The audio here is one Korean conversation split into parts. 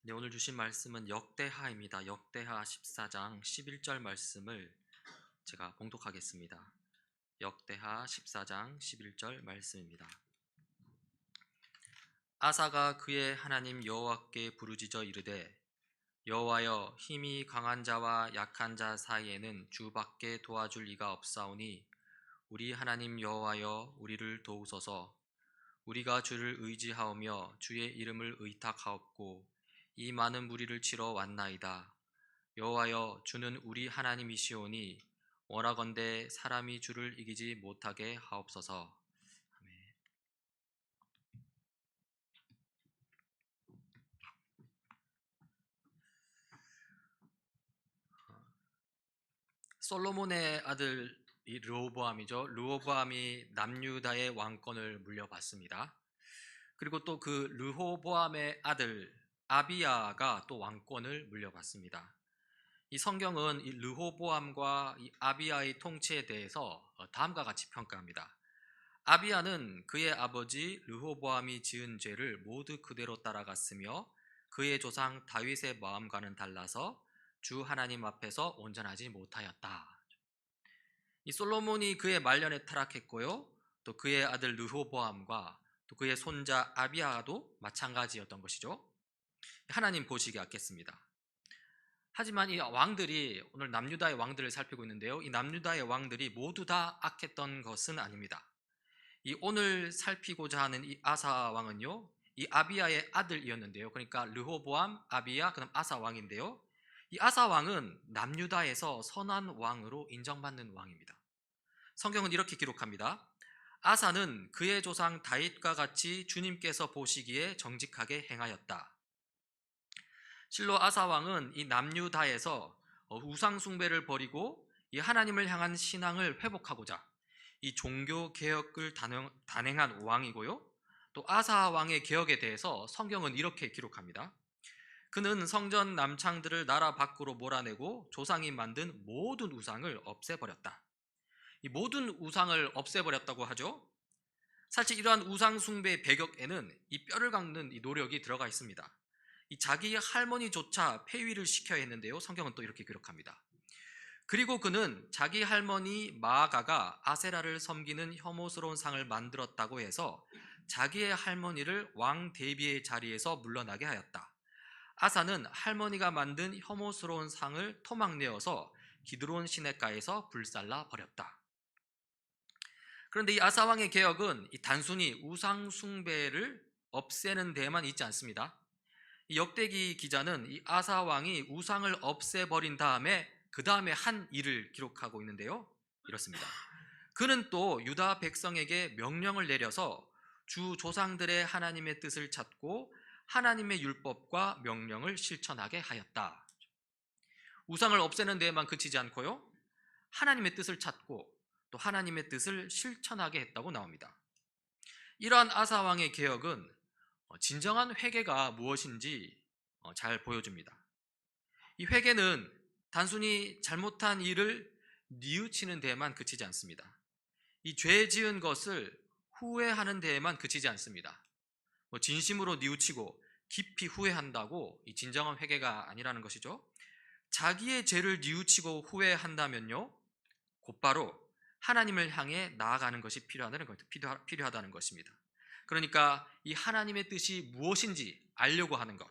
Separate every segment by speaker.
Speaker 1: 네, 오늘 주신 말씀은 역대하입니다. 역대하 14장 11절 말씀을 제가 봉독하겠습니다. 역대하 14장 11절 말씀입니다. 아사가 그의 하나님 여호와께 부르짖어 이르되 여호와여, 힘이 강한 자와 약한 자 사이에는 주밖에 도와줄 이가 없사오니 우리 하나님 여호와여, 우리를 도우소서. 우리가 주를 의지하오며 주의 이름을 의탁하옵고 이 많은 무리를 치러 왔나이다. 여호와여, 주는 우리 하나님이시오니 원하건대 사람이 주를 이기지 못하게 하옵소서. 아멘. 솔로몬의 아들 르호보암이죠. 르호보암이 남유다의 왕권을 물려받습니다. 그리고 또 그 르호보암의 아들 아비야가 또 왕권을 물려받습니다. 이 성경은 이 르호보암과 이 아비야의 통치에 대해서 다음과 같이 평가합니다. 아비야는 그의 아버지 르호보암이 지은 죄를 모두 그대로 따라갔으며 그의 조상 다윗의 마음과는 달라서 주 하나님 앞에서 온전하지 못하였다. 이 솔로몬이 그의 말년에 타락했고요, 또 그의 아들 르호보암과 또 그의 손자 아비야도 마찬가지였던 것이죠. 하나님 보시기 아꼈습니다. 하지만 이 왕들이, 오늘 남유다의 왕들을 살피고 있는데요, 이 남유다의 왕들이 모두 다 악했던 것은 아닙니다. 이 오늘 살피고자 하는 이 아사 왕은요, 이 아비야의 아들이었는데요. 그러니까 르호보암, 아비야, 그다음 아사 왕인데요. 이 아사 왕은 남유다에서 선한 왕으로 인정받는 왕입니다. 성경은 이렇게 기록합니다. 아사는 그의 조상 다윗과 같이 주님께서 보시기에 정직하게 행하였다. 실로 아사 왕은 이 남유다에서 우상 숭배를 버리고 이 하나님을 향한 신앙을 회복하고자 이 종교 개혁을 단행한 왕이고요. 또 아사 왕의 개혁에 대해서 성경은 이렇게 기록합니다. 그는 성전 남창들을 나라 밖으로 몰아내고 조상이 만든 모든 우상을 없애버렸다. 이 모든 우상을 없애버렸다고 하죠. 사실 이러한 우상 숭배의 배경에는 이 뼈를 깎는 이 노력이 들어가 있습니다. 이 자기 할머니조차 폐위를 시켜야 했는데요, 성경은 또 이렇게 기록합니다. 그리고 그는 자기 할머니 마아가가 아세라를 섬기는 혐오스러운 상을 만들었다고 해서 자기의 할머니를 왕 대비의 자리에서 물러나게 하였다. 아사는 할머니가 만든 혐오스러운 상을 토막내어서 기드론 시냇가에서 불살라 버렸다. 그런데 이 아사 왕의 개혁은 단순히 우상 숭배를 없애는 데만 있지 않습니다. 이 역대기 기자는 이 아사 왕이 우상을 없애버린 다음에 그 다음에 한 일을 기록하고 있는데요, 이렇습니다. 그는 또 유다 백성에게 명령을 내려서 주 조상들의 하나님의 뜻을 찾고 하나님의 율법과 명령을 실천하게 하였다. 우상을 없애는 데에만 그치지 않고요, 하나님의 뜻을 찾고 또 하나님의 뜻을 실천하게 했다고 나옵니다. 이러한 아사 왕의 개혁은 진정한 회개가 무엇인지 잘 보여줍니다. 이 회개는 단순히 잘못한 일을 뉘우치는 데에만 그치지 않습니다. 이 죄 지은 것을 후회하는 데에만 그치지 않습니다. 진심으로 뉘우치고 깊이 후회한다고 이 진정한 회개가 아니라는 것이죠. 자기의 죄를 뉘우치고 후회한다면요, 곧바로 하나님을 향해 나아가는 것이 필요하다는 것입니다. 그러니까 이 하나님의 뜻이 무엇인지 알려고 하는 것,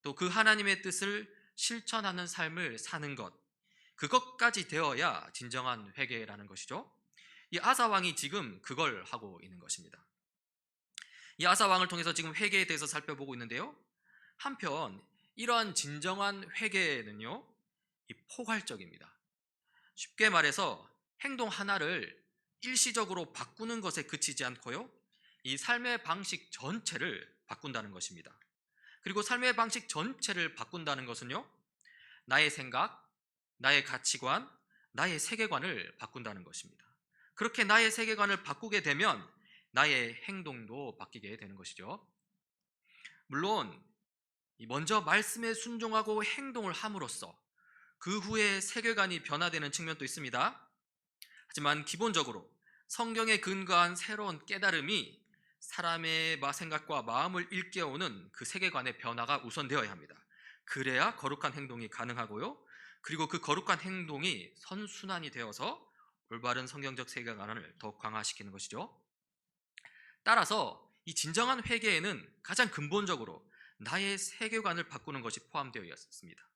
Speaker 1: 또 그 하나님의 뜻을 실천하는 삶을 사는 것, 그것까지 되어야 진정한 회개라는 것이죠. 이 아사 왕이 지금 그걸 하고 있는 것입니다. 이 아사 왕을 통해서 지금 회개에 대해서 살펴보고 있는데요, 한편 이러한 진정한 회개는요, 이 포괄적입니다. 쉽게 말해서 행동 하나를 일시적으로 바꾸는 것에 그치지 않고요, 이 삶의 방식 전체를 바꾼다는 것입니다. 그리고 삶의 방식 전체를 바꾼다는 것은요, 나의 생각, 나의 가치관, 나의 세계관을 바꾼다는 것입니다. 그렇게 나의 세계관을 바꾸게 되면 나의 행동도 바뀌게 되는 것이죠. 물론 먼저 말씀에 순종하고 행동을 함으로써 그 후에 세계관이 변화되는 측면도 있습니다. 하지만 기본적으로 성경에 근거한 새로운 깨달음이 사람의 생각과 마음을 일깨우는 그 세계관의 변화가 우선되어야 합니다. 그래야 거룩한 행동이 가능하고요. 그리고 그 거룩한 행동이 선순환이 되어서 올바른 성경적 세계관을 더 강화시키는 것이죠. 따라서 이 진정한 회개에는 가장 근본적으로 나의 세계관을 바꾸는 것이 포함되어 있습니다.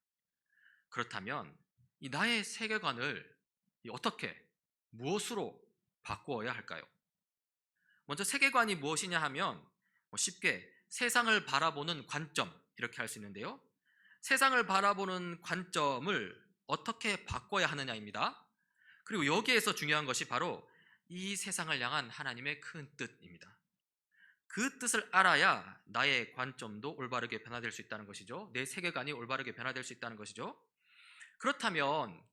Speaker 1: 그렇다면 이 나의 세계관을 어떻게, 무엇으로 바꾸어야 할까요? 먼저 세계관이 무엇이냐 하면 쉽게 세상을 바라보는 관점, 이렇게 할 수 있는데요. 세상을 바라보는 관점을 어떻게 바꿔야 하느냐입니다. 그리고 여기에서 중요한 것이 바로 이 세상을 향한 하나님의 큰 뜻입니다. 그 뜻을 알아야 나의 관점도 올바르게 변화될 수 있다는 것이죠. 내 세계관이 올바르게 변화될 수 있다는 것이죠. 그렇다면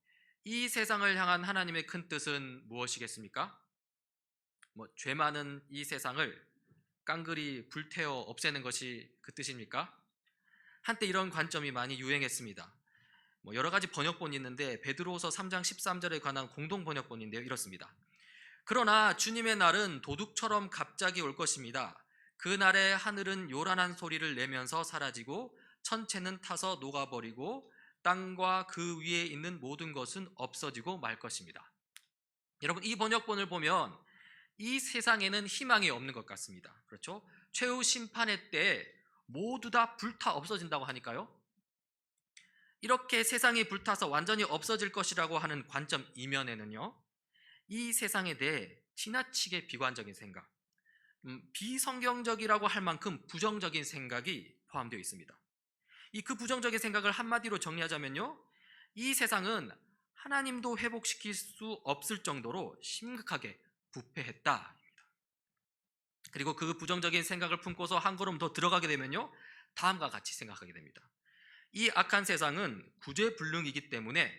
Speaker 1: 이 세상을 향한 하나님의 큰 뜻은 무엇이겠습니까? 죄 많은 이 세상을 깡그리 불태워 없애는 것이 그 뜻입니까? 한때 이런 관점이 많이 유행했습니다. 여러 가지 번역본이 있는데 베드로후서 3장 13절에 관한 공동 번역본인데요. 이렇습니다. 그러나 주님의 날은 도둑처럼 갑자기 올 것입니다. 그 날에 하늘은 요란한 소리를 내면서 사라지고 천체는 타서 녹아버리고 땅과 그 위에 있는 모든 것은 없어지고 말 것입니다. 여러분, 이 번역본을 보면 이 세상에는 희망이 없는 것 같습니다. 그렇죠? 최후 심판의 때에 모두 다 불타 없어진다고 하니까요. 이렇게 세상이 불타서 완전히 없어질 것이라고 하는 관점 이면에는요, 이 세상에 대해 지나치게 비관적인 생각, 비성경적이라고 할 만큼 부정적인 생각이 포함되어 있습니다. 그 부정적인 생각을 한마디로 정리하자면요, 이 세상은 하나님도 회복시킬 수 없을 정도로 심각하게 부패했다. 그리고 그 부정적인 생각을 품고서 한 걸음 더 들어가게 되면요, 다음과 같이 생각하게 됩니다. 이 악한 세상은 구제불능이기 때문에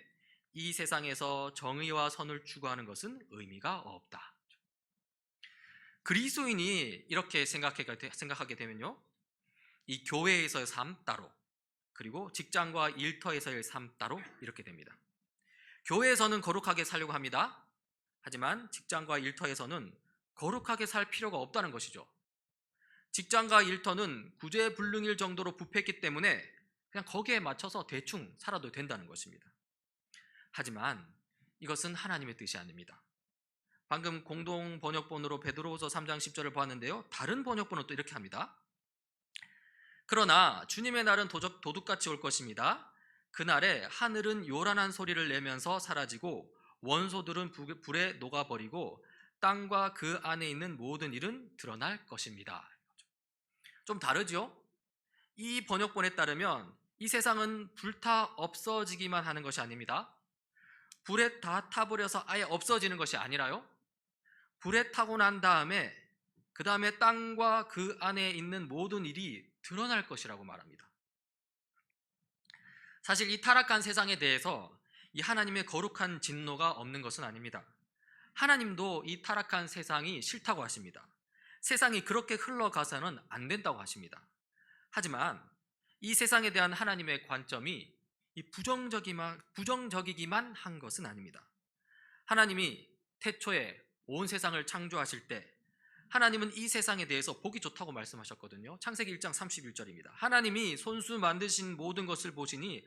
Speaker 1: 이 세상에서 정의와 선을 추구하는 것은 의미가 없다. 그리스도인이 이렇게 생각하게 되면요, 이 교회에서의 삶 따로, 그리고 직장과 일터에서의 삶 따로 이렇게 됩니다. 교회에서는 거룩하게 살려고 합니다. 하지만 직장과 일터에서는 거룩하게 살 필요가 없다는 것이죠. 직장과 일터는 구제불능일 정도로 부패했기 때문에 그냥 거기에 맞춰서 대충 살아도 된다는 것입니다. 하지만 이것은 하나님의 뜻이 아닙니다. 방금 공동 번역본으로 베드로후서 3장 10절을 보았는데요, 다른 번역본은 또 이렇게 합니다. 그러나 주님의 날은 도둑같이 올 것입니다. 그날에 하늘은 요란한 소리를 내면서 사라지고 원소들은 불에 녹아버리고 땅과 그 안에 있는 모든 일은 드러날 것입니다. 좀 다르죠? 이 번역본에 따르면 이 세상은 불타 없어지기만 하는 것이 아닙니다. 불에 다 타버려서 아예 없어지는 것이 아니라요, 불에 타고 난 다음에 그 다음에 땅과 그 안에 있는 모든 일이 드러날 것이라고 말합니다. 사실 이 타락한 세상에 대해서 이 하나님의 거룩한 진노가 없는 것은 아닙니다. 하나님도 이 타락한 세상이 싫다고 하십니다. 세상이 그렇게 흘러가서는 안 된다고 하십니다. 하지만 이 세상에 대한 하나님의 관점이 부정적이기만 한 것은 아닙니다. 하나님이 태초에 온 세상을 창조하실 때 하나님은 이 세상에 대해서 보기 좋다고 말씀하셨거든요. 창세기 1장 31절입니다. 하나님이 손수 만드신 모든 것을 보시니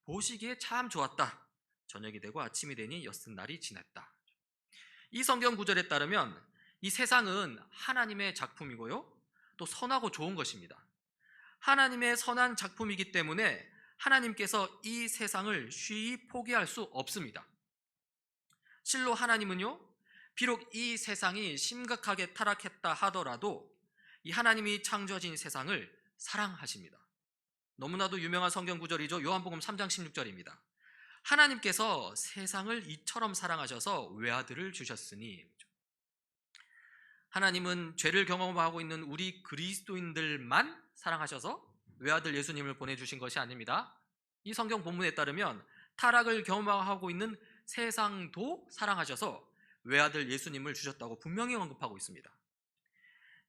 Speaker 1: 보시기에 참 좋았다. 저녁이 되고 아침이 되니 여섯날이 지났다. 이 성경 구절에 따르면 이 세상은 하나님의 작품이고요, 또 선하고 좋은 것입니다. 하나님의 선한 작품이기 때문에 하나님께서 이 세상을 쉬이 포기할 수 없습니다. 실로 하나님은요, 비록 이 세상이 심각하게 타락했다 하더라도 이 하나님이 창조하신 세상을 사랑하십니다. 너무나도 유명한 성경 구절이죠. 요한복음 3장 16절입니다. 하나님께서 세상을 이처럼 사랑하셔서 외아들을 주셨으니. 하나님은 죄를 경험하고 있는 우리 그리스도인들만 사랑하셔서 외아들 예수님을 보내주신 것이 아닙니다. 이 성경 본문에 따르면 타락을 경험하고 있는 세상도 사랑하셔서 외아들 예수님을 주셨다고 분명히 언급하고 있습니다.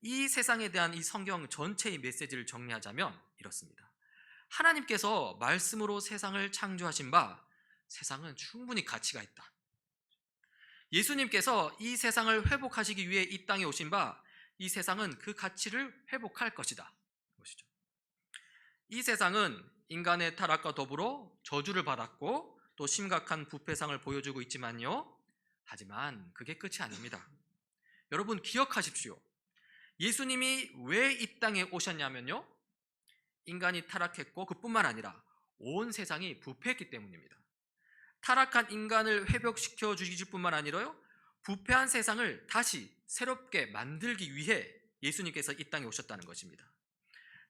Speaker 1: 이 세상에 대한 이 성경 전체의 메시지를 정리하자면 이렇습니다. 하나님께서 말씀으로 세상을 창조하신 바 세상은 충분히 가치가 있다. 예수님께서 이 세상을 회복하시기 위해 이 땅에 오신 바 이 세상은 그 가치를 회복할 것이다. 것이죠. 이 세상은 인간의 타락과 더불어 저주를 받았고 또 심각한 부패상을 보여주고 있지만요. 하지만 그게 끝이 아닙니다. 여러분 기억하십시오. 예수님이 왜 이 땅에 오셨냐면요. 인간이 타락했고 그뿐만 아니라 온 세상이 부패했기 때문입니다. 타락한 인간을 회복시켜 주실 뿐만 아니라요. 부패한 세상을 다시 새롭게 만들기 위해 예수님께서 이 땅에 오셨다는 것입니다.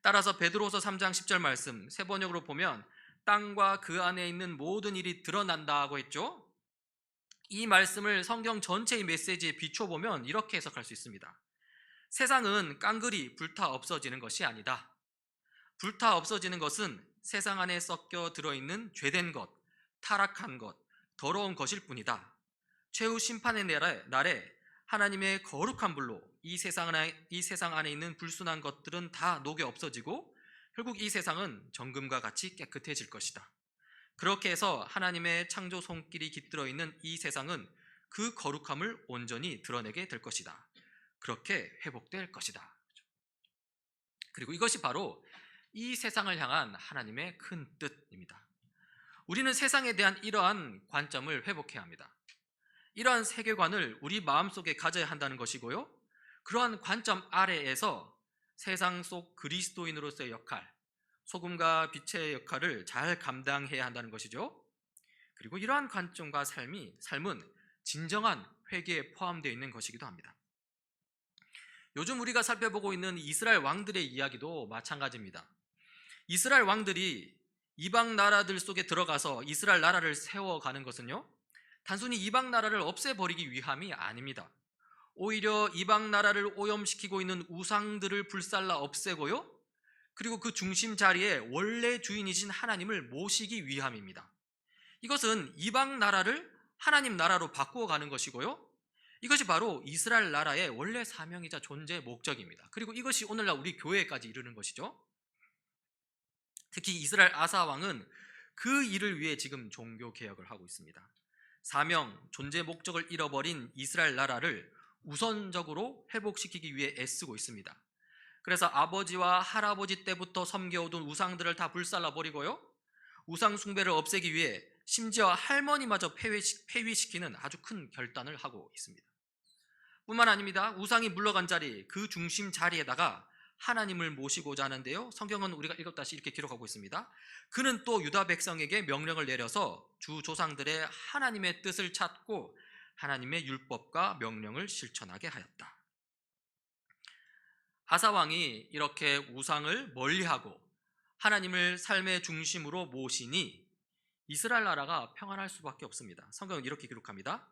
Speaker 1: 따라서 베드로서 3장 10절 말씀 새 번역으로 보면 땅과 그 안에 있는 모든 일이 드러난다고 했죠. 이 말씀을 성경 전체의 메시지에 비춰보면 이렇게 해석할 수 있습니다. 세상은 깡그리 불타 없어지는 것이 아니다. 불타 없어지는 것은 세상 안에 섞여 들어있는 죄된 것, 타락한 것, 더러운 것일 뿐이다. 최후 심판의 날에 하나님의 거룩한 불로 이 세상 안에 있는 불순한 것들은 다 녹여 없어지고 결국 이 세상은 정금과 같이 깨끗해질 것이다. 그렇게 해서 하나님의 창조 손길이 깃들어 있는 이 세상은 그 거룩함을 온전히 드러내게 될 것이다. 그렇게 회복될 것이다. 그리고 이것이 바로 이 세상을 향한 하나님의 큰 뜻입니다. 우리는 세상에 대한 이러한 관점을 회복해야 합니다. 이러한 세계관을 우리 마음속에 가져야 한다는 것이고요. 그러한 관점 아래에서 세상 속 그리스도인으로서의 역할, 소금과 빛의 역할을 잘 감당해야 한다는 것이죠. 그리고 이러한 관점과 삶은 진정한 회개에 포함되어 있는 것이기도 합니다. 요즘 우리가 살펴보고 있는 이스라엘 왕들의 이야기도 마찬가지입니다. 이스라엘 왕들이 이방 나라들 속에 들어가서 이스라엘 나라를 세워가는 것은요, 단순히 이방 나라를 없애버리기 위함이 아닙니다. 오히려 이방 나라를 오염시키고 있는 우상들을 불살라 없애고요, 그리고 그 중심 자리에 원래 주인이신 하나님을 모시기 위함입니다. 이것은 이방 나라를 하나님 나라로 바꾸어 가는 것이고요, 이것이 바로 이스라엘 나라의 원래 사명이자 존재의 목적입니다. 그리고 이것이 오늘날 우리 교회까지 이르는 것이죠. 특히 이스라엘 아사 왕은 그 일을 위해 지금 종교 개혁을 하고 있습니다. 사명, 존재 목적을 잃어버린 이스라엘 나라를 우선적으로 회복시키기 위해 애쓰고 있습니다. 그래서 아버지와 할아버지 때부터 섬겨오던 우상들을 다 불살라 버리고요, 우상 숭배를 없애기 위해 심지어 할머니마저 폐위시키는 아주 큰 결단을 하고 있습니다. 뿐만 아닙니다. 우상이 물러간 자리, 그 중심 자리에다가 하나님을 모시고자 하는데요, 성경은 우리가 읽었다시 이렇게 기록하고 있습니다. 그는 또 유다 백성에게 명령을 내려서 주 조상들의 하나님의 뜻을 찾고 하나님의 율법과 명령을 실천하게 하였다. 아사 왕이 이렇게 우상을 멀리하고 하나님을 삶의 중심으로 모시니 이스라엘 나라가 평안할 수밖에 없습니다. 성경은 이렇게 기록합니다.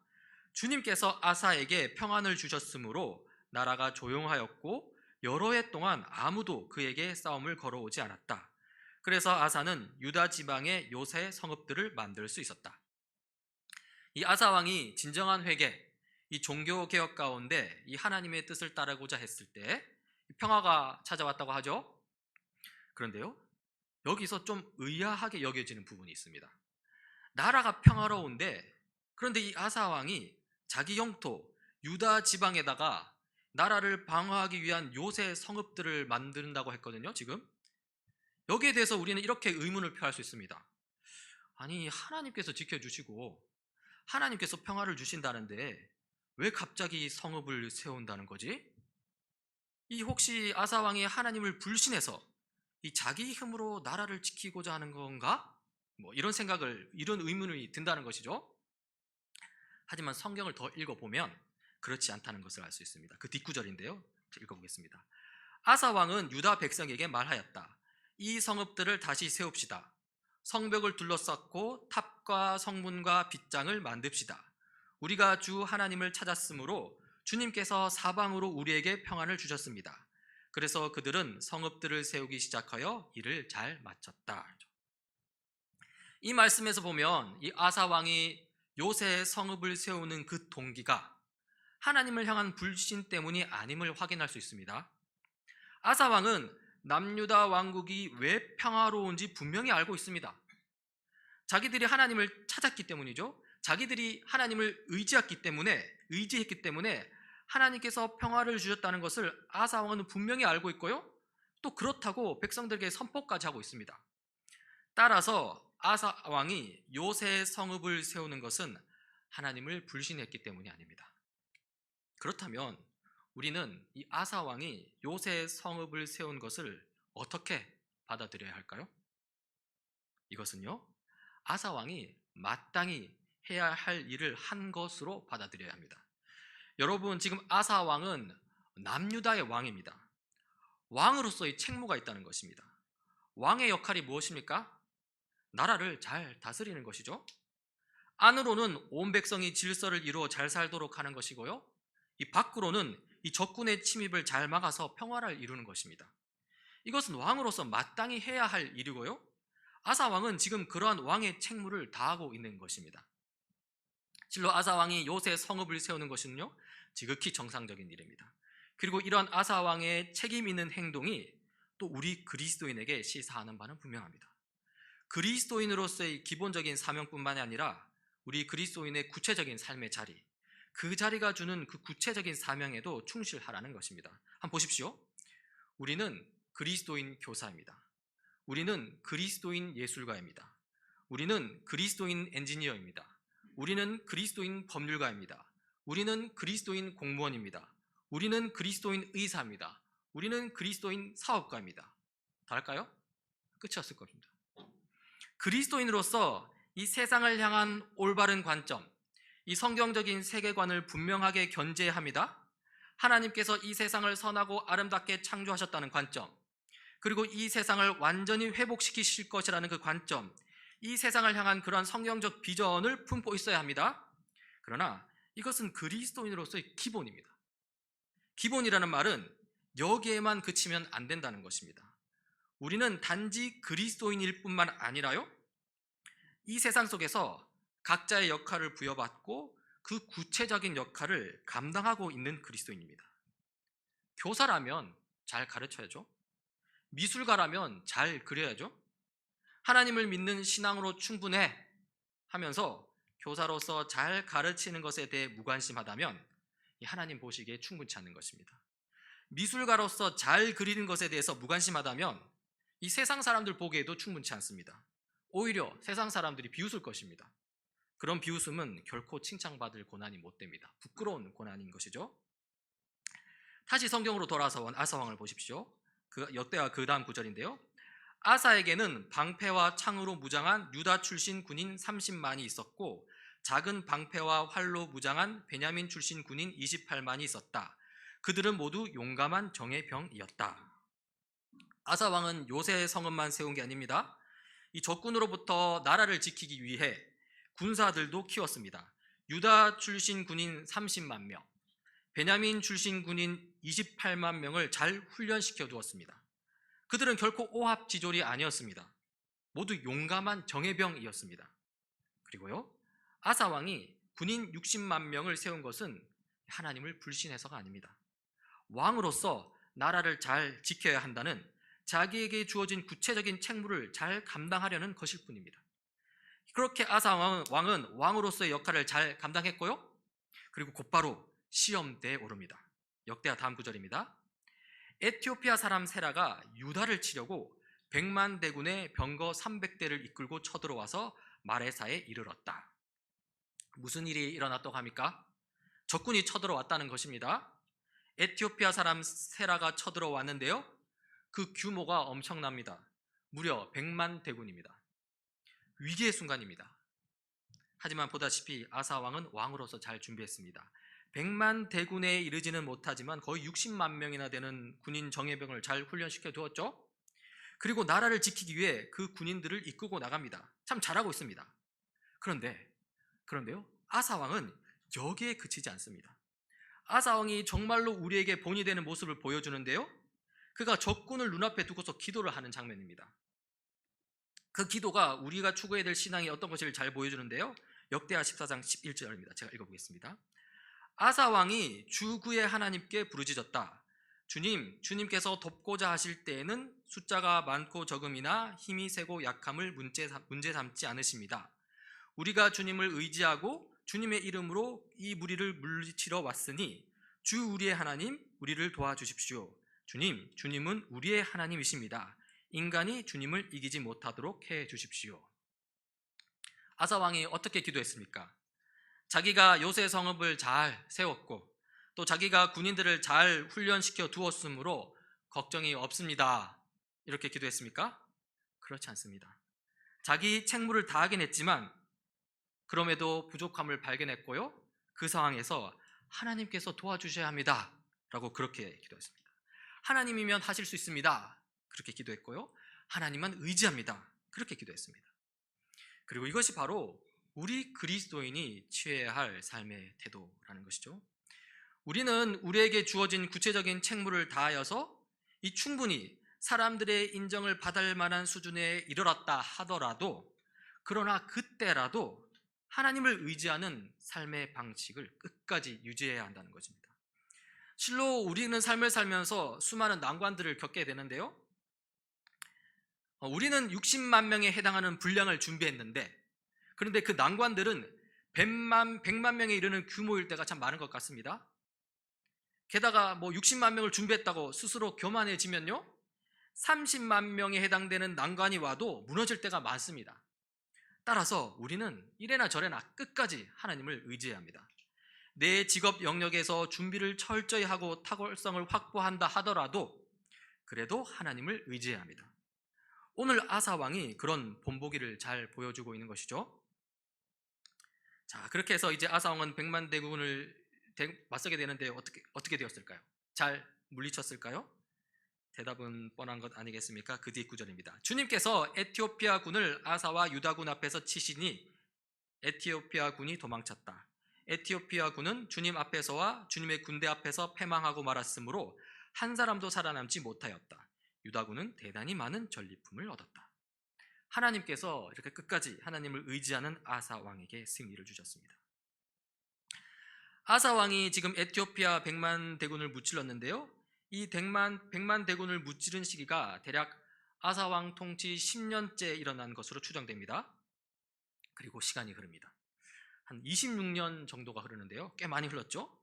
Speaker 1: 주님께서 아사에게 평안을 주셨으므로 나라가 조용하였고 여러 해 동안 아무도 그에게 싸움을 걸어오지 않았다. 그래서 아사는 유다 지방의 요새 성읍들을 만들 수 있었다. 이 아사 왕이 진정한 회개, 이 종교 개혁 가운데 이 하나님의 뜻을 따르고자 했을 때 평화가 찾아왔다고 하죠. 그런데요, 여기서 좀 의아하게 여겨지는 부분이 있습니다. 나라가 평화로운데, 그런데 이 아사 왕이 자기 영토 유다 지방에다가 나라를 방어하기 위한 요새 성읍들을 만든다고 했거든요. 지금 여기에 대해서 우리는 이렇게 의문을 표할 수 있습니다. 아니, 하나님께서 지켜주시고 하나님께서 평화를 주신다는데 왜 갑자기 성읍을 세운다는 거지? 이 혹시 아사 왕이 하나님을 불신해서 이 자기 힘으로 나라를 지키고자 하는 건가? 이런 의문이 든다는 것이죠. 하지만 성경을 더 읽어보면 그렇지 않다는 것을 알 수 있습니다. 그 뒷구절인데요, 읽어보겠습니다. 아사 왕은 유다 백성에게 말하였다. 이 성읍들을 다시 세웁시다. 성벽을 둘러쌌고 탑과 성문과 빗장을 만듭시다. 우리가 주 하나님을 찾았으므로 주님께서 사방으로 우리에게 평안을 주셨습니다. 그래서 그들은 성읍들을 세우기 시작하여 일을 잘 마쳤다. 이 말씀에서 보면 이 아사 왕이 요새 성읍을 세우는 그 동기가 하나님을 향한 불신 때문이 아님을 확인할 수 있습니다. 아사 왕은 남유다 왕국이 왜 평화로운지 분명히 알고 있습니다. 자기들이 하나님을 찾았기 때문이죠. 자기들이 하나님을 의지했기 때문에 하나님께서 평화를 주셨다는 것을 아사 왕은 분명히 알고 있고요. 또 그렇다고 백성들에게 선포까지 하고 있습니다. 따라서 아사 왕이 요새 성읍을 세우는 것은 하나님을 불신했기 때문이 아닙니다. 그렇다면 우리는 이 아사 왕이 요새 성읍을 세운 것을 어떻게 받아들여야 할까요? 이것은요, 아사 왕이 마땅히 해야 할 일을 한 것으로 받아들여야 합니다. 여러분, 지금 아사 왕은 남유다의 왕입니다. 왕으로서의 책무가 있다는 것입니다. 왕의 역할이 무엇입니까? 나라를 잘 다스리는 것이죠. 안으로는 온 백성이 질서를 이루어 잘 살도록 하는 것이고요, 이 밖으로는 이 적군의 침입을 잘 막아서 평화를 이루는 것입니다. 이것은 왕으로서 마땅히 해야 할 일이고요, 아사 왕은 지금 그러한 왕의 책무를 다하고 있는 것입니다. 실로 아사 왕이 요새 성읍을 세우는 것은요, 지극히 정상적인 일입니다. 그리고 이러한 아사 왕의 책임 있는 행동이 또 우리 그리스도인에게 시사하는 바는 분명합니다. 그리스도인으로서의 기본적인 사명뿐만이 아니라 우리 그리스도인의 구체적인 삶의 자리, 그 자리가 주는 그 구체적인 사명에도 충실하라는 것입니다. 한번 보십시오. 우리는 그리스도인 교사입니다. 우리는 그리스도인 예술가입니다. 우리는 그리스도인 엔지니어입니다. 우리는 그리스도인 법률가입니다. 우리는 그리스도인 공무원입니다. 우리는 그리스도인 의사입니다. 우리는 그리스도인 사업가입니다. 다를까요? 끝이 없을 겁니다. 그리스도인으로서 이 세상을 향한 올바른 관점, 이 성경적인 세계관을 분명하게 견지합니다. 하나님께서 이 세상을 선하고 아름답게 창조하셨다는 관점, 그리고 이 세상을 완전히 회복시키실 것이라는 그 관점, 이 세상을 향한 그러한 성경적 비전을 품고 있어야 합니다. 그러나 이것은 그리스도인으로서의 기본입니다. 기본이라는 말은 여기에만 그치면 안 된다는 것입니다. 우리는 단지 그리스도인일 뿐만 아니라요, 이 세상 속에서 각자의 역할을 부여받고 그 구체적인 역할을 감당하고 있는 그리스도인입니다. 교사라면 잘 가르쳐야죠. 미술가라면 잘 그려야죠. 하나님을 믿는 신앙으로 충분해 하면서 교사로서 잘 가르치는 것에 대해 무관심하다면 하나님 보시기에 충분치 않은 것입니다. 미술가로서 잘 그리는 것에 대해서 무관심하다면 이 세상 사람들 보기에도 충분치 않습니다. 오히려 세상 사람들이 비웃을 것입니다. 그런 비웃음은 결코 칭찬받을 고난이 못 됩니다. 부끄러운 고난인 것이죠. 다시 성경으로 돌아서 아사 왕을 보십시오. 역대하 그 다음 구절인데요, 아사에게는 방패와 창으로 무장한 유다 출신 군인 30만이 있었고 작은 방패와 활로 무장한 베냐민 출신 군인 28만이 있었다. 그들은 모두 용감한 정예병이었다. 아사 왕은 요새 성읍만 세운 게 아닙니다. 이 적군으로부터 나라를 지키기 위해 군사들도 키웠습니다. 유다 출신 군인 30만 명, 베냐민 출신 군인 28만 명을 잘 훈련시켜 두었습니다. 그들은 결코 오합지졸이 아니었습니다. 모두 용감한 정예병이었습니다. 그리고요, 아사 왕이 군인 60만 명을 세운 것은 하나님을 불신해서가 아닙니다. 왕으로서 나라를 잘 지켜야 한다는 자기에게 주어진 구체적인 책무를 잘 감당하려는 것일 뿐입니다. 그렇게 아사 왕은 왕으로서의 역할을 잘 감당했고요, 그리고 곧바로 시험대에 오릅니다. 역대하 다음 구절입니다. 에티오피아 사람 세라가 유다를 치려고 100만 대군의 병거 300대를 이끌고 쳐들어와서 마레사에 이르렀다. 무슨 일이 일어났다고 합니까? 적군이 쳐들어왔다는 것입니다. 에티오피아 사람 세라가 쳐들어왔는데요, 그 규모가 엄청납니다. 무려 100만 대군입니다. 위기의 순간입니다. 하지만 보다시피 아사 왕은 왕으로서 잘 준비했습니다. 100만 대군에 이르지는 못하지만 거의 60만 명이나 되는 군인 정예병을 잘 훈련시켜 두었죠. 그리고 나라를 지키기 위해 그 군인들을 이끌고 나갑니다. 참 잘하고 있습니다. 그런데요, 아사 왕은 여기에 그치지 않습니다. 아사 왕이 정말로 우리에게 본이 되는 모습을 보여주는데요, 그가 적군을 눈앞에 두고서 기도를 하는 장면입니다. 그 기도가 우리가 추구해야 될 신앙이 어떤 것인지를 잘 보여주는데요, 역대하 14장 11절입니다. 제가 읽어보겠습니다. 아사 왕이 주 그의 하나님께 부르짖었다. 주님께서 돕고자 하실 때에는 숫자가 많고 적음이나 힘이 세고 약함을 문제 삼지 않으십니다. 우리가 주님을 의지하고 주님의 이름으로 이 무리를 물리치러 왔으니 주 우리의 하나님, 우리를 도와주십시오. 주님은 우리의 하나님이십니다. 인간이 주님을 이기지 못하도록 해 주십시오. 아사 왕이 어떻게 기도했습니까? 자기가 요새 성읍을 잘 세웠고 또 자기가 군인들을 잘 훈련시켜 두었으므로 걱정이 없습니다. 이렇게 기도했습니까? 그렇지 않습니다. 자기 책무를 다하긴 했지만 그럼에도 부족함을 발견했고요. 그 상황에서 하나님께서 도와주셔야 합니다. 라고 그렇게 기도했습니다. 하나님이면 하실 수 있습니다. 그렇게 기도했고요. 하나님만 의지합니다. 그렇게 기도했습니다. 그리고 이것이 바로 우리 그리스도인이 취해야 할 삶의 태도라는 것이죠. 우리는 우리에게 주어진 구체적인 책무를 다하여서 이 충분히 사람들의 인정을 받을 만한 수준에 이르렀다 하더라도 그러나 그때라도 하나님을 의지하는 삶의 방식을 끝까지 유지해야 한다는 것입니다. 실로 우리는 삶을 살면서 수많은 난관들을 겪게 되는데요. 우리는 60만 명에 해당하는 분량을 준비했는데 그런데 그 난관들은 100만 명에 이르는 규모일 때가 참 많은 것 같습니다. 게다가 60만 명을 준비했다고 스스로 교만해지면요 30만 명에 해당되는 난관이 와도 무너질 때가 많습니다. 따라서 우리는 이래나 저래나 끝까지 하나님을 의지해야 합니다. 내 직업 영역에서 준비를 철저히 하고 탁월성을 확보한다 하더라도 그래도 하나님을 의지해야 합니다. 오늘 아사 왕이 그런 본보기를 잘 보여주고 있는 것이죠. 자, 그렇게 해서 이제 아사 왕은 100만 대군을 맞서게 되는데 어떻게 되었을까요? 잘 물리쳤을까요? 대답은 뻔한 것 아니겠습니까? 그 뒤 구절입니다. 주님께서 에티오피아 군을 아사와 유다군 앞에서 치시니 에티오피아 군이 도망쳤다. 에티오피아 군은 주님 앞에서와 주님의 군대 앞에서 패망하고 말았으므로 한 사람도 살아남지 못하였다. 유다군은 대단히 많은 전리품을 얻었다. 하나님께서 이렇게 끝까지 하나님을 의지하는 아사 왕에게 승리를 주셨습니다. 아사 왕이 지금 에티오피아 100만 대군을 무찔렀는데요. 이 100만 대군을 무찌른 시기가 대략 아사 왕 통치 10년째 일어난 것으로 추정됩니다. 그리고 시간이 흐릅니다. 한 26년 정도가 흐르는데요. 꽤 많이 흘렀죠.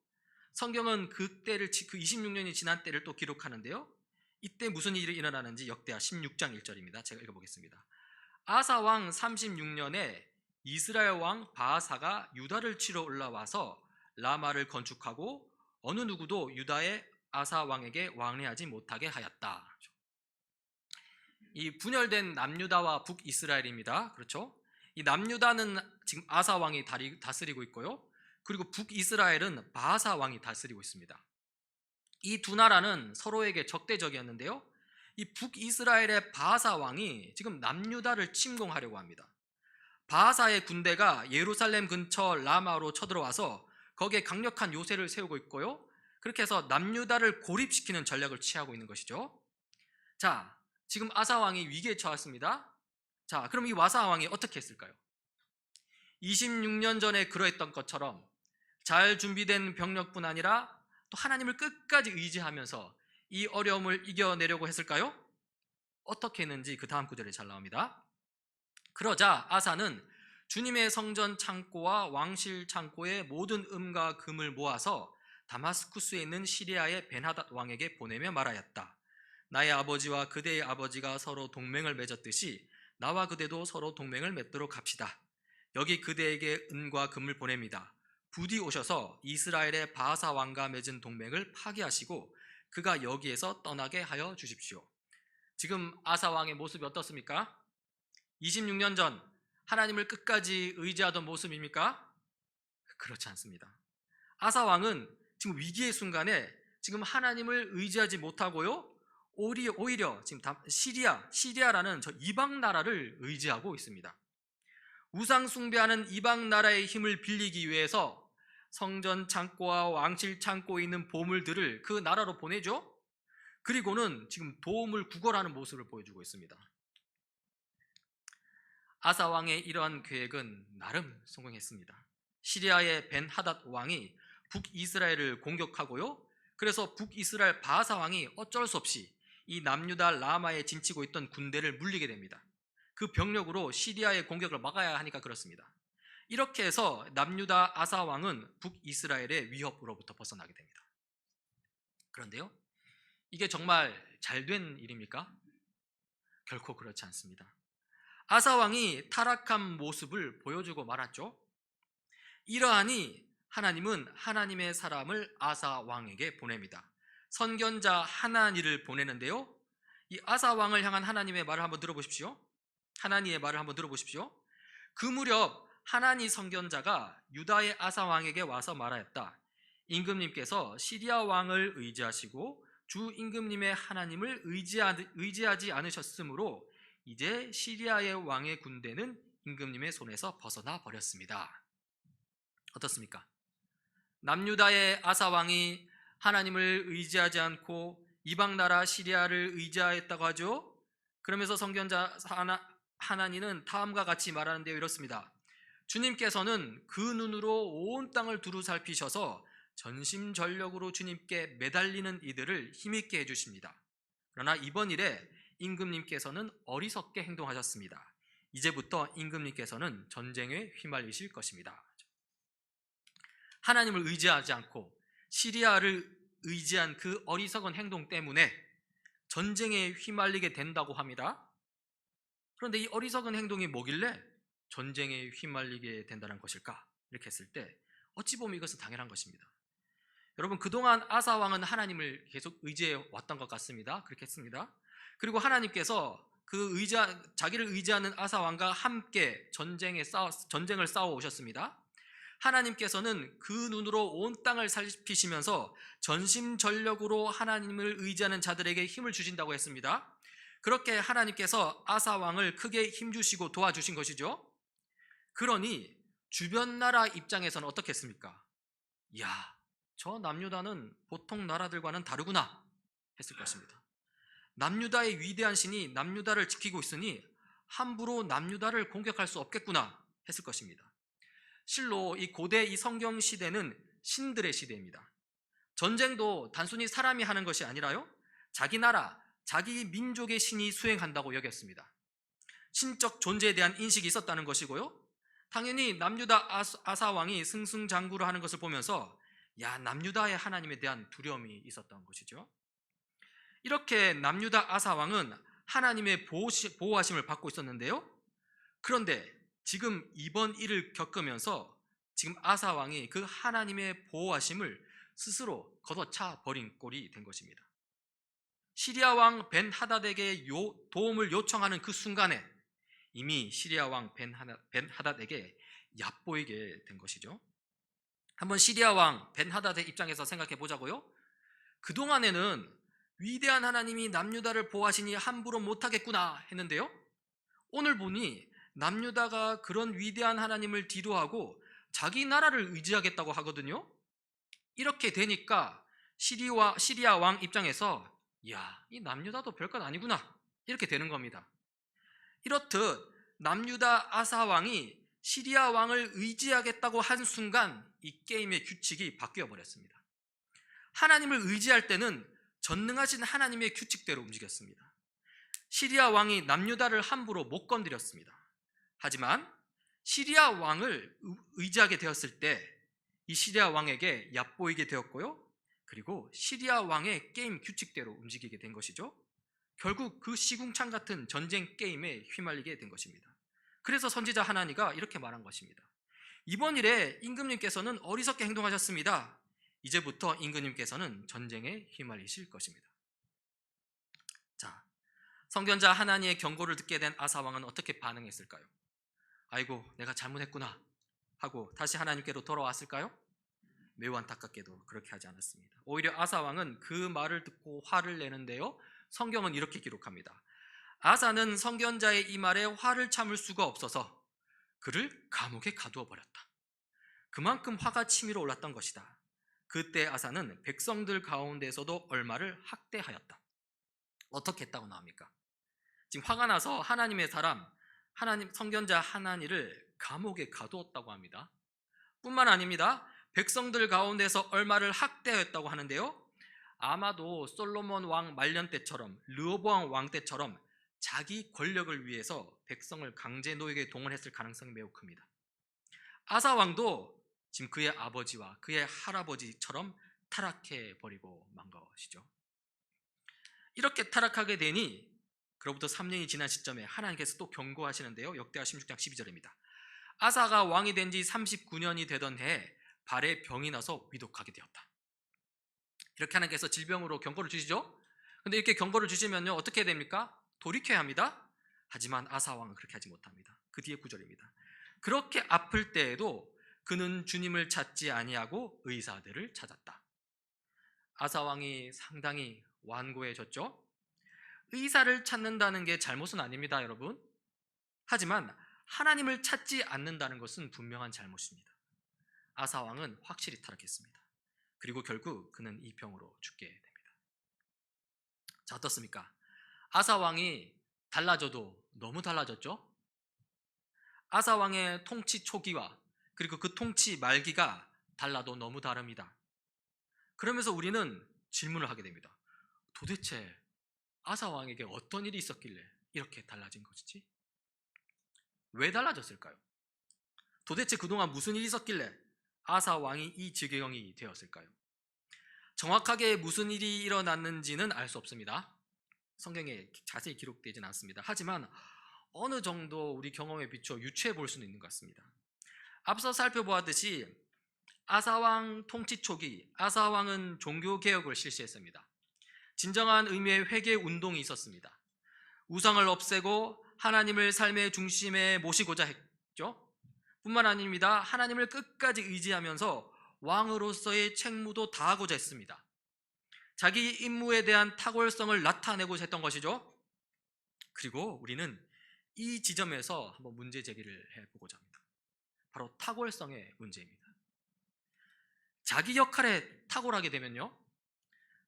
Speaker 1: 성경은 그 26년이 지난 때를 또 기록하는데요. 이때 무슨 일이 일어나는지 역대하 16장 1절입니다. 제가 읽어보겠습니다. 아사 왕 36년에 이스라엘 왕 바아사가 유다를 치러 올라와서 라마를 건축하고 어느 누구도 유다의 아사 왕에게 왕래하지 못하게 하였다. 이 분열된 남유다와 북이스라엘입니다. 그렇죠? 이 남유다는 지금 아사 왕이 다스리고 있고요. 그리고 북이스라엘은 바아사 왕이 다스리고 있습니다. 이 두 나라는 서로에게 적대적이었는데요. 이 북이스라엘의 바아사 왕이 지금 남유다를 침공하려고 합니다. 바아사의 군대가 예루살렘 근처 라마로 쳐들어와서 거기에 강력한 요새를 세우고 있고요. 그렇게 해서 남유다를 고립시키는 전략을 취하고 있는 것이죠. 자, 지금 아사 왕이 위기에 처했습니다. 자, 그럼 이 아사 왕이 어떻게 했을까요? 26년 전에 그러했던 것처럼 잘 준비된 병력뿐 아니라 또 하나님을 끝까지 의지하면서 이 어려움을 이겨내려고 했을까요? 어떻게 했는지 그 다음 구절에 잘 나옵니다. 그러자 아사는 주님의 성전 창고와 왕실 창고의 모든 음과 금을 모아서 다마스쿠스에 있는 시리아의 벤하닷 왕에게 보내며 말하였다. 나의 아버지와 그대의 아버지가 서로 동맹을 맺었듯이 나와 그대도 서로 동맹을 맺도록 합시다. 여기 그대에게 은과 금을 보냅니다. 부디 오셔서 이스라엘의 바아사 왕과 맺은 동맹을 파기하시고 그가 여기에서 떠나게 하여 주십시오. 지금 아사 왕의 모습이 어떻습니까? 26년 전 하나님을 끝까지 의지하던 모습입니까? 그렇지 않습니다. 아사 왕은 지금 위기의 순간에 지금 하나님을 의지하지 못하고요. 오히려 지금 시리아라는 저 이방 나라를 의지하고 있습니다. 우상 숭배하는 이방 나라의 힘을 빌리기 위해서 성전 창고와 왕실 창고에 있는 보물들을 그 나라로 보내죠. 그리고는 지금 도움을 구걸하는 모습을 보여주고 있습니다. 아사 왕의 이러한 계획은 나름 성공했습니다. 시리아의 벤하닷 왕이 북이스라엘을 공격하고요. 그래서 북이스라엘 바아사 왕이 어쩔 수 없이 이 남유다 라마에 진치고 있던 군대를 물리게 됩니다. 그 병력으로 시리아의 공격을 막아야 하니까 그렇습니다. 이렇게 해서 남유다 아사 왕은 북이스라엘의 위협으로부터 벗어나게 됩니다. 그런데요, 이게 정말 잘된 일입니까? 결코 그렇지 않습니다. 아사 왕이 타락한 모습을 보여주고 말았죠. 이러하니 하나님은 하나님의 사람을 아사 왕에게 보냅니다. 선견자 하나니를 보내는데요, 이 아사 왕을 향한 하나님의 말을 한번 들어보십시오. 하나니의 말을 한번 들어보십시오. 그 무렵 하나니 선견자가 유다의 아사 왕에게 와서 말하였다. 임금님께서 시리아 왕을 의지하시고 주 임금님의 하나님을 의지하지 않으셨으므로 이제 시리아의 왕의 군대는 임금님의 손에서 벗어나 버렸습니다. 어떻습니까? 남유다의 아사 왕이 하나님을 의지하지 않고 이방 나라 시리아를 의지하였다고 하죠. 그러면서 선견자 하나니는 다음과 같이 말하는데요, 이렇습니다. 주님께서는 그 눈으로 온 땅을 두루 살피셔서 전심전력으로 주님께 매달리는 이들을 힘있게 해주십니다. 그러나 이번 일에 임금님께서는 어리석게 행동하셨습니다. 이제부터 임금님께서는 전쟁에 휘말리실 것입니다. 하나님을 의지하지 않고 시리아를 의지한 그 어리석은 행동 때문에 전쟁에 휘말리게 된다고 합니다. 그런데 이 어리석은 행동이 뭐길래 전쟁에 휘말리게 된다는 것일까? 이렇게 했을 때 어찌 보면 이것은 당연한 것입니다. 여러분, 그동안 아사 왕은 하나님을 계속 의지해 왔던 것 같습니다. 그렇게 했습니다. 그리고 하나님께서 자기를 의지하는 아사 왕과 함께 전쟁을 싸워 오셨습니다. 하나님께서는 그 눈으로 온 땅을 살피시면서 전심전력으로 하나님을 의지하는 자들에게 힘을 주신다고 했습니다. 그렇게 하나님께서 아사 왕을 크게 힘주시고 도와주신 것이죠. 그러니 주변 나라 입장에서는 어떻겠습니까? 이야, 저 남유다는 보통 나라들과는 다르구나 했을 것입니다. 남유다의 위대한 신이 남유다를 지키고 있으니 함부로 남유다를 공격할 수 없겠구나 했을 것입니다. 실로 이 고대 이 성경 시대는 신들의 시대입니다. 전쟁도 단순히 사람이 하는 것이 아니라요, 자기 나라, 자기 민족의 신이 수행한다고 여겼습니다. 신적 존재에 대한 인식이 있었다는 것이고요, 당연히 남유다 아사 왕이 승승장구를 하는 것을 보면서 남유다의 하나님에 대한 두려움이 있었던 것이죠. 이렇게 남유다 아사 왕은 하나님의 보호하심을 받고 있었는데요, 그런데 지금 이번 일을 겪으면서 지금 아사 왕이 그 하나님의 보호하심을 스스로 걷어차 버린 꼴이 된 것입니다. 시리아 왕 벤 하닷에게 도움을 요청하는 그 순간에 이미 시리아 왕 벤 하닷에게 얕보이게 된 것이죠. 한번 시리아 왕 벤 하닷의 입장에서 생각해 보자고요. 그동안에는 위대한 하나님이 남유다를 보호하시니 함부로 못하겠구나 했는데요, 오늘 보니 남유다가 그런 위대한 하나님을 뒤로하고 자기 나라를 의지하겠다고 하거든요. 이렇게 되니까 시리아 왕 입장에서 이 남유다도 별것 아니구나 이렇게 되는 겁니다. 이렇듯 남유다 아사 왕이 시리아 왕을 의지하겠다고 한 순간 이 게임의 규칙이 바뀌어 버렸습니다. 하나님을 의지할 때는 전능하신 하나님의 규칙대로 움직였습니다. 시리아 왕이 남유다를 함부로 못 건드렸습니다. 하지만 시리아 왕을 의지하게 되었을 때 이 시리아 왕에게 얕보이게 되었고요, 그리고 시리아 왕의 게임 규칙대로 움직이게 된 것이죠. 결국 그 시궁창 같은 전쟁 게임에 휘말리게 된 것입니다. 그래서 선지자 하나니가 이렇게 말한 것입니다. 이번 일에 임금님께서는 어리석게 행동하셨습니다. 이제부터 임금님께서는 전쟁에 휘말리실 것입니다. 자, 선견자 하나니의 경고를 듣게 된 아사 왕은 어떻게 반응했을까요? 아이고, 내가 잘못했구나 하고 다시 하나님께로 돌아왔을까요? 매우 안타깝게도 그렇게 하지 않았습니다. 오히려 아사 왕은 그 말을 듣고 화를 내는데요, 성경은 이렇게 기록합니다. 아사는 선견자의 이 말에 화를 참을 수가 없어서 그를 감옥에 가두어 버렸다. 그만큼 화가 치밀어 올랐던 것이다. 그때 아사는 백성들 가운데서도 얼마를 학대하였다. 어떻게 했다고 나옵니까? 지금 화가 나서 하나님의 사람, 하나님 선견자 하나니를 감옥에 가두었다고 합니다. 뿐만 아닙니다. 백성들 가운데서 얼마를 학대하였다고 하는데요, 아마도 솔로몬 왕 말년 때처럼 르호보암 왕 때처럼 자기 권력을 위해서 백성을 강제 노역에 동원했을 가능성이 매우 큽니다. 아사 왕도 지금 그의 아버지와 그의 할아버지처럼 타락해 버리고 만 것이죠. 이렇게 타락하게 되니 그로부터 3년이 지난 시점에 하나님께서 또 경고하시는데요. 역대하 16장 12절입니다. 아사가 왕이 된 지 39년이 되던 해에 발에 병이 나서 위독하게 되었다. 이렇게 하나님께서 질병으로 경고를 주시죠. 근데 이렇게 경고를 주시면요, 어떻게 됩니까? 돌이켜야 합니다. 하지만 아사 왕은 그렇게 하지 못합니다. 그 뒤에 구절입니다. 그렇게 아플 때에도 그는 주님을 찾지 아니하고 의사들을 찾았다. 아사 왕이 상당히 완고해졌죠. 의사를 찾는다는 게 잘못은 아닙니다, 여러분. 하지만 하나님을 찾지 않는다는 것은 분명한 잘못입니다. 아사 왕은 확실히 타락했습니다. 그리고 결국 그는 이 병으로 죽게 됩니다. 자, 어떻습니까? 아사 왕이 달라져도 너무 달라졌죠? 아사 왕의 통치 초기와 그리고 그 통치 말기가 달라도 너무 다릅니다. 그러면서 우리는 질문을 하게 됩니다. 도대체 아사 왕에게 어떤 일이 있었길래 이렇게 달라진 것이지? 왜 달라졌을까요? 도대체 그동안 무슨 일이 있었길래 아사 왕이 이 지경이 되었을까요? 정확하게 무슨 일이 일어났는지는 알 수 없습니다. 성경에 자세히 기록되진 않습니다. 하지만 어느 정도 우리 경험에 비춰 유추해 볼 수는 있는 것 같습니다. 앞서 살펴보았듯이 아사왕 통치 초기 아사왕은 종교개혁을 실시했습니다. 진정한 의미의 회개 운동이 있었습니다. 우상을 없애고 하나님을 삶의 중심에 모시고자 했죠. 뿐만 아닙니다. 하나님을 끝까지 의지하면서 왕으로서의 책무도 다하고자 했습니다. 자기 임무에 대한 탁월성을 나타내고자 했던 것이죠. 그리고 우리는 이 지점에서 한번 문제 제기를 해보고자 합니다. 바로 탁월성의 문제입니다. 자기 역할에 탁월하게 되면요,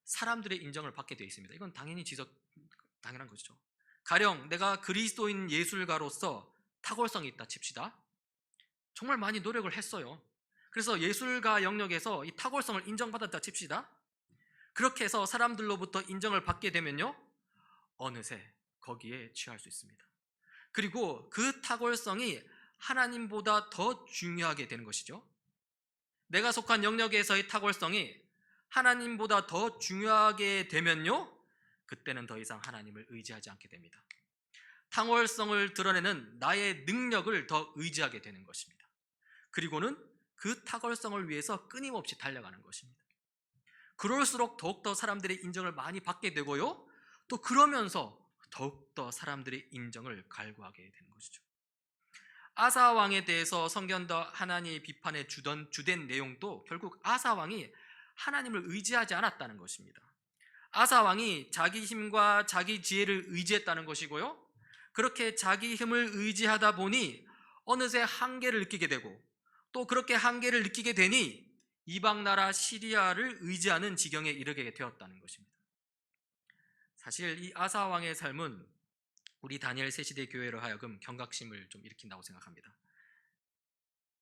Speaker 1: 사람들의 인정을 받게 되어 있습니다. 이건 당연한 것이죠. 가령 내가 그리스도인 예술가로서 탁월성이 있다 칩시다. 정말 많이 노력을 했어요. 그래서 예술가 영역에서 이 탁월성을 인정받았다 칩시다. 그렇게 해서 사람들로부터 인정을 받게 되면요, 어느새 거기에 취할 수 있습니다. 그리고 그 탁월성이 하나님보다 더 중요하게 되는 것이죠. 내가 속한 영역에서의 탁월성이 하나님보다 더 중요하게 되면요, 그때는 더 이상 하나님을 의지하지 않게 됩니다. 탁월성을 드러내는 나의 능력을 더 의지하게 되는 것입니다. 그리고는 그 탁월성을 위해서 끊임없이 달려가는 것입니다. 그럴수록 더욱더 사람들의 인정을 많이 받게 되고요, 또 그러면서 더욱더 사람들의 인정을 갈구하게 되는 것이죠. 아사 왕에 대해서 성경도 하나님의 비판의 주된 내용도 결국 아사 왕이 하나님을 의지하지 않았다는 것입니다. 아사 왕이 자기 힘과 자기 지혜를 의지했다는 것이고요, 그렇게 자기 힘을 의지하다 보니 어느새 한계를 느끼게 되고, 또 그렇게 한계를 느끼게 되니 이방 나라 시리아를 의지하는 지경에 이르게 되었다는 것입니다. 사실 이 아사 왕의 삶은 우리 다니엘 새시대 교회로 하여금 경각심을 좀 일으킨다고 생각합니다.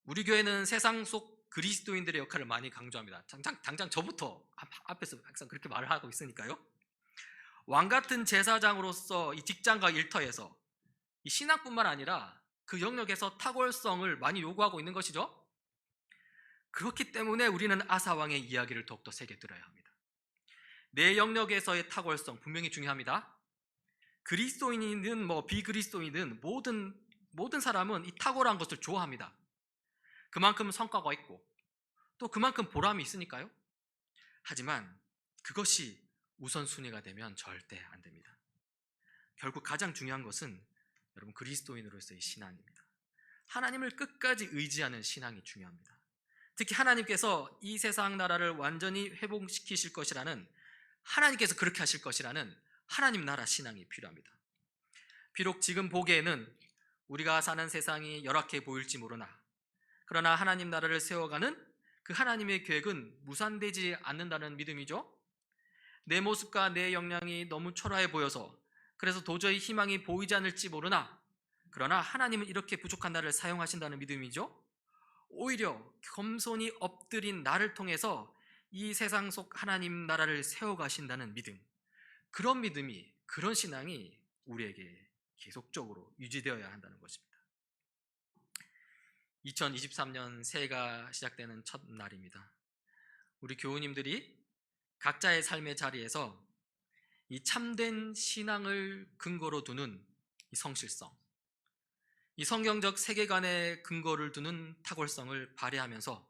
Speaker 1: 우리 교회는 세상 속 그리스도인들의 역할을 많이 강조합니다. 당장 저부터 앞에서 항상 그렇게 말을 하고 있으니까요. 왕 같은 제사장으로서 이 직장과 일터에서 이 신앙뿐만 아니라 그 영역에서 탁월성을 많이 요구하고 있는 것이죠. 그렇기 때문에 우리는 아사 왕의 이야기를 더욱더 새겨 들어야 합니다. 내 영역에서의 탁월성 분명히 중요합니다. 그리스도인이든 비그리스도인이든 모든 사람은 이 탁월한 것을 좋아합니다. 그만큼 성과가 있고 또 그만큼 보람이 있으니까요. 하지만 그것이 우선순위가 되면 절대 안 됩니다. 결국 가장 중요한 것은 여러분 그리스도인으로서의 신앙입니다. 하나님을 끝까지 의지하는 신앙이 중요합니다. 특히 하나님께서 이 세상 나라를 완전히 회복시키실 것이라는, 하나님께서 그렇게 하실 것이라는 하나님 나라 신앙이 필요합니다. 비록 지금 보기에는 우리가 사는 세상이 열악해 보일지 모르나, 그러나 하나님 나라를 세워가는 그 하나님의 계획은 무산되지 않는다는 믿음이죠. 내 모습과 내 역량이 너무 초라해 보여서 그래서 도저히 희망이 보이지 않을지 모르나, 그러나 하나님은 이렇게 부족한 나를 사용하신다는 믿음이죠. 오히려 겸손히 엎드린 나를 통해서 이 세상 속 하나님 나라를 세워가신다는 믿음, 그런 믿음이, 그런 신앙이 우리에게 계속적으로 유지되어야 한다는 것입니다. 2023년 새해가 시작되는 첫날입니다. 우리 교우님들이 각자의 삶의 자리에서 이 참된 신앙을 근거로 두는 이 성실성, 이 성경적 세계관의 근거를 두는 탁월성을 발휘하면서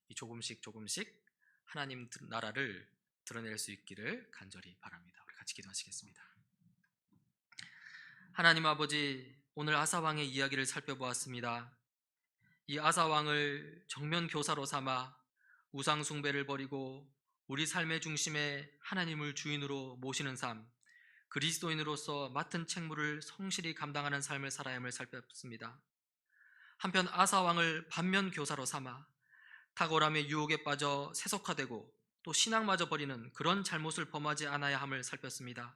Speaker 1: 이 조금씩 하나님 나라를 드러낼 수 있기를 간절히 바랍니다. 우리 같이 기도하시겠습니다. 하나님 아버지, 오늘 아사왕의 이야기를 살펴보았습니다. 이 아사왕을 정면 교사로 삼아 우상 숭배를 버리고 우리 삶의 중심에 하나님을 주인으로 모시는 삶, 그리스도인으로서 맡은 책무를 성실히 감당하는 삶을 살아야 함을 살펴봤습니다. 한편 아사왕을 반면 교사로 삼아 탁월함의 유혹에 빠져 세속화되고 또 신앙마저 버리는 그런 잘못을 범하지 않아야 함을 살폈습니다.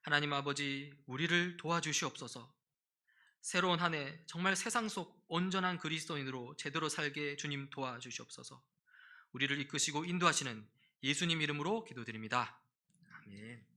Speaker 1: 하나님 아버지, 우리를 도와주시옵소서. 새로운 한 해 정말 세상 속 온전한 그리스도인으로 제대로 살게 주님 도와주시옵소서. 우리를 이끄시고 인도하시는 예수님 이름으로 기도드립니다. 아멘.